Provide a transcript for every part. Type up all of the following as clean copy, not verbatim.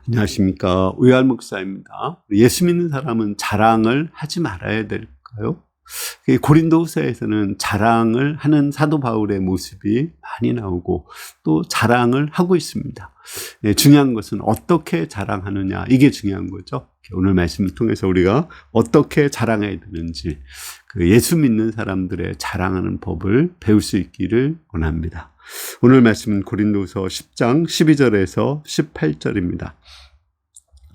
안녕하십니까. 의활 목사입니다. 예수 믿는 사람은 자랑을 하지 말아야 될까요? 고린도후서에서는 자랑을 하는 사도 바울의 모습이 많이 나오고 또 자랑을 하고 있습니다. 중요한 것은 어떻게 자랑하느냐, 이게 중요한 거죠. 오늘 말씀을 통해서 우리가 어떻게 자랑해야 되는지, 예수 믿는 사람들의 자랑하는 법을 배울 수 있기를 원합니다. 오늘 말씀은 고린도후서 10장 12절에서 18절입니다.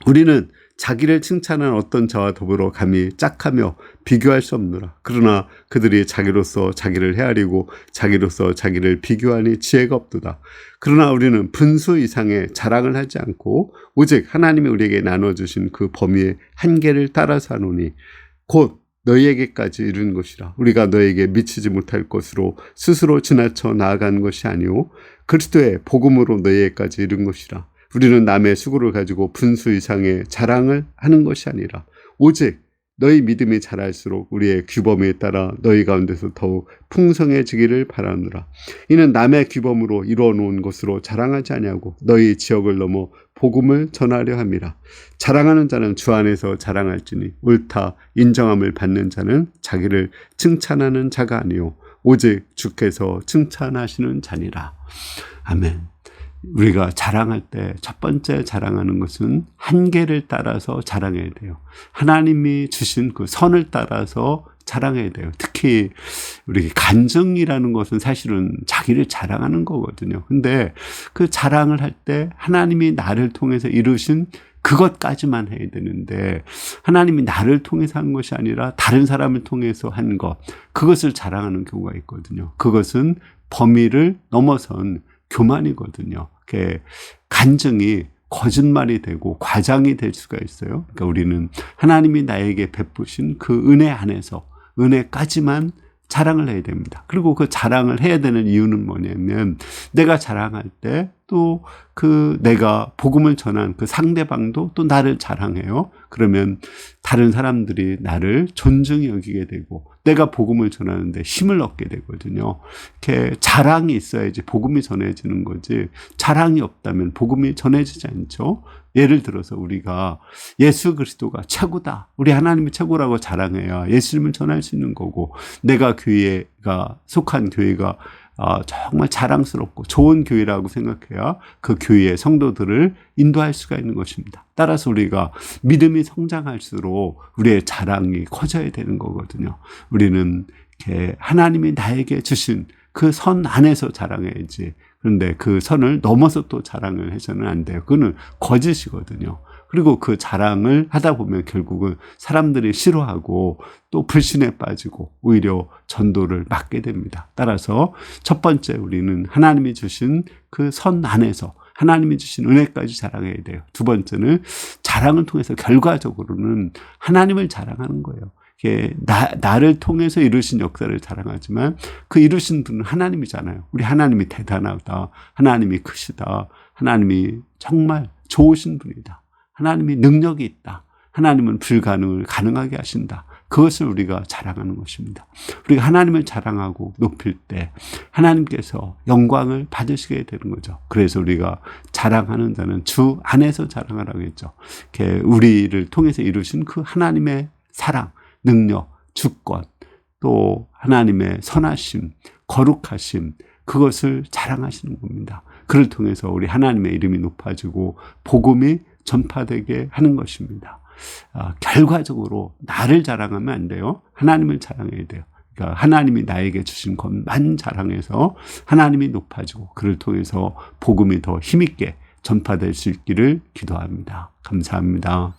우리는 자기를 칭찬한 어떤 자와 더불어 감히 짝하며 비교할 수 없노라. 그러나 그들이 자기로서 자기를 헤아리고 자기로서 자기를 비교하니 지혜가 없도다. 그러나 우리는 분수 이상의 자랑을 하지 않고 오직 하나님이 우리에게 나눠주신 그 범위의 한계를 따라서 하노니 곧 너희에게까지 이른 것이라. 우리가 너에게 미치지 못할 것으로 스스로 지나쳐 나아간 것이 아니오 그리스도의 복음으로 너희에게까지 이른 것이라. 우리는 남의 수고를 가지고 분수 이상의 자랑을 하는 것이 아니라 오직 너희 믿음이 자랄수록 우리의 규범에 따라 너희 가운데서 더욱 풍성해지기를 바라느라. 이는 남의 규범으로 이루어 놓은 것으로 자랑하지 아니하고 너희 지역을 넘어 복음을 전하려 함이라. 자랑하는 자는 주 안에서 자랑할지니 옳다 인정함을 받는 자는 자기를 칭찬하는 자가 아니요 오직 주께서 칭찬하시는 자니라. 아멘. 우리가 자랑할 때 첫 번째 자랑하는 것은 한계를 따라서 자랑해야 돼요. 하나님이 주신 그 선을 따라서 자랑해야 돼요. 특히 우리 간증이라는 것은 사실은 자기를 자랑하는 거거든요. 근데 그 자랑을 할 때 하나님이 나를 통해서 이루신 그것까지만 해야 되는데 하나님이 나를 통해서 한 것이 아니라 다른 사람을 통해서 한 것, 그것을 자랑하는 경우가 있거든요. 그것은 범위를 넘어선 교만이거든요. 간증이 거짓말이 되고 과장이 될 수가 있어요. 그러니까 우리는 하나님이 나에게 베푸신 그 은혜 안에서 은혜까지만 자랑을 해야 됩니다. 그리고 그 자랑을 해야 되는 이유는 뭐냐면 내가 자랑할 때 또 내가 복음을 전한 그 상대방도 또 나를 자랑해요. 그러면 다른 사람들이 나를 존중히 여기게 되고 내가 복음을 전하는데 힘을 얻게 되거든요. 이렇게 자랑이 있어야지 복음이 전해지는 거지 자랑이 없다면 복음이 전해지지 않죠. 예를 들어서 우리가 예수 그리스도가 최고다, 우리 하나님이 최고라고 자랑해야 예수님을 전할 수 있는 거고 내가 속한 교회가 정말 자랑스럽고 좋은 교회라고 생각해야 그 교회의 성도들을 인도할 수가 있는 것입니다. 따라서 우리가 믿음이 성장할수록 우리의 자랑이 커져야 되는 거거든요. 우리는 이렇게 하나님이 나에게 주신 그 선 안에서 자랑해야지. 그런데 그 선을 넘어서 또 자랑을 해서는 안 돼요. 그거는 거짓이거든요. 그리고 그 자랑을 하다 보면 결국은 사람들이 싫어하고 또 불신에 빠지고 오히려 전도를 막게 됩니다. 따라서 첫 번째 우리는 하나님이 주신 그 선 안에서 하나님이 주신 은혜까지 자랑해야 돼요. 두 번째는 자랑을 통해서 결과적으로는 하나님을 자랑하는 거예요. 나를 통해서 이루신 역사를 자랑하지만 그 이루신 분은 하나님이잖아요. 우리 하나님이 대단하다, 하나님이 크시다, 하나님이 정말 좋으신 분이다, 하나님이 능력이 있다, 하나님은 불가능을 가능하게 하신다. 그것을 우리가 자랑하는 것입니다. 우리가 하나님을 자랑하고 높일 때 하나님께서 영광을 받으시게 되는 거죠. 그래서 우리가 자랑하는 자는 주 안에서 자랑하라고 했죠. 우리를 통해서 이루신 그 하나님의 사랑, 능력, 주권, 또 하나님의 선하심, 거룩하심, 그것을 자랑하시는 겁니다. 그를 통해서 우리 하나님의 이름이 높아지고 복음이 전파되게 하는 것입니다. 결과적으로 나를 자랑하면 안 돼요. 하나님을 자랑해야 돼요. 그러니까 하나님이 나에게 주신 것만 자랑해서 하나님이 높아지고 그를 통해서 복음이 더 힘있게 전파될 수 있기를 기도합니다. 감사합니다.